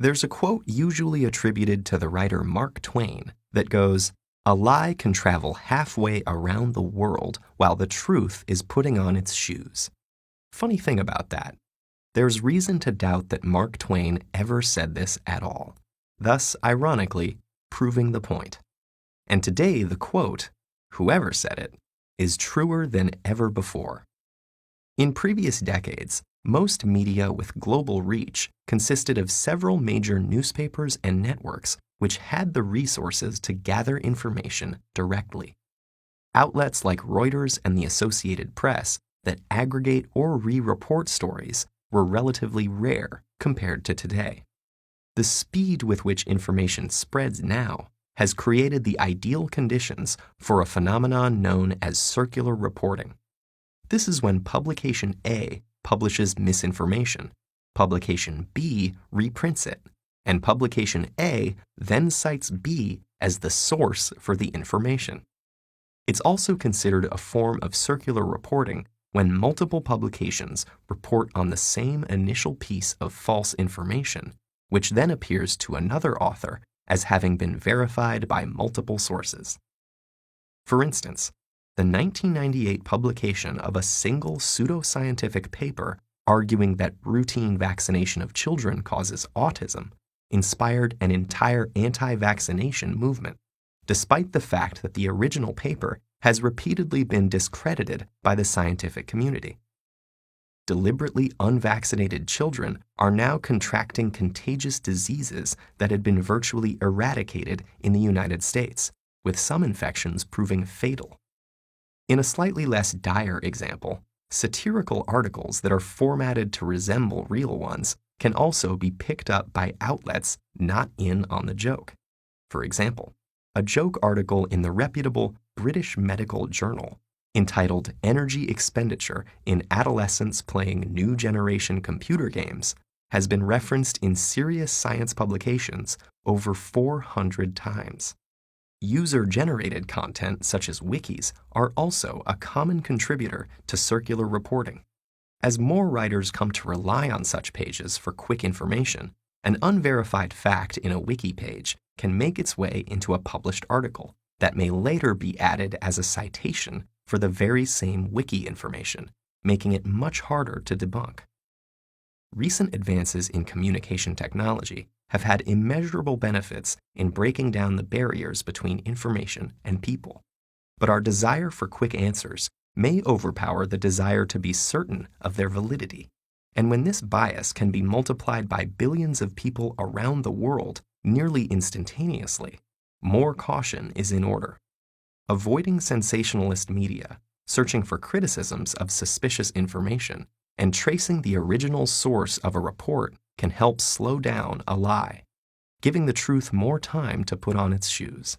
There's a quote usually attributed to the writer Mark Twain that goes, "A lie can travel halfway around the world while the truth is putting on its shoes." Funny thing about that, there's reason to doubt that Mark Twain ever said this at all, thus, ironically, proving the point. And today, the quote, whoever said it, is truer than ever before. In previous decades, most media with global reach consisted of several major newspapers and networks which had the resources to gather information directly. Outlets like Reuters and the Associated Press that aggregate or re-report stories were relatively rare compared to today. The speed with which information spreads now has created the ideal conditions for a phenomenon known as circular reporting. This is when publication A publishes misinformation, publication B reprints it, and publication A then cites B as the source for the information. It's also considered a form of circular reporting when multiple publications report on the same initial piece of false information, which then appears to another author as having been verified by multiple sources. For instance, the 1998 publication of a single pseudoscientific paper arguing that routine vaccination of children causes autism inspired an entire anti-vaccination movement, despite the fact that the original paper has repeatedly been discredited by the scientific community. Deliberately unvaccinated children are now contracting contagious diseases that had been virtually eradicated in the United States, with some infections proving fatal. In a slightly less dire example, satirical articles that are formatted to resemble real ones can also be picked up by outlets not in on the joke. For example, a joke article in the reputable British Medical Journal entitled "Energy Expenditure in Adolescents Playing New Generation Computer Games" has been referenced in serious science publications over 400 times. User-generated content such as wikis are also a common contributor to circular reporting. As more writers come to rely on such pages for quick information, an unverified fact in a wiki page can make its way into a published article that may later be added as a citation for the very same wiki information, making it much harder to debunk. Recent advances in communication technology have had immeasurable benefits in breaking down the barriers between information and people. But our desire for quick answers may overpower the desire to be certain of their validity. And when this bias can be multiplied by billions of people around the world nearly instantaneously, more caution is in order. Avoiding sensationalist media, searching for criticisms of suspicious information, and tracing the original source of a report can help slow down a lie, giving the truth more time to put on its shoes.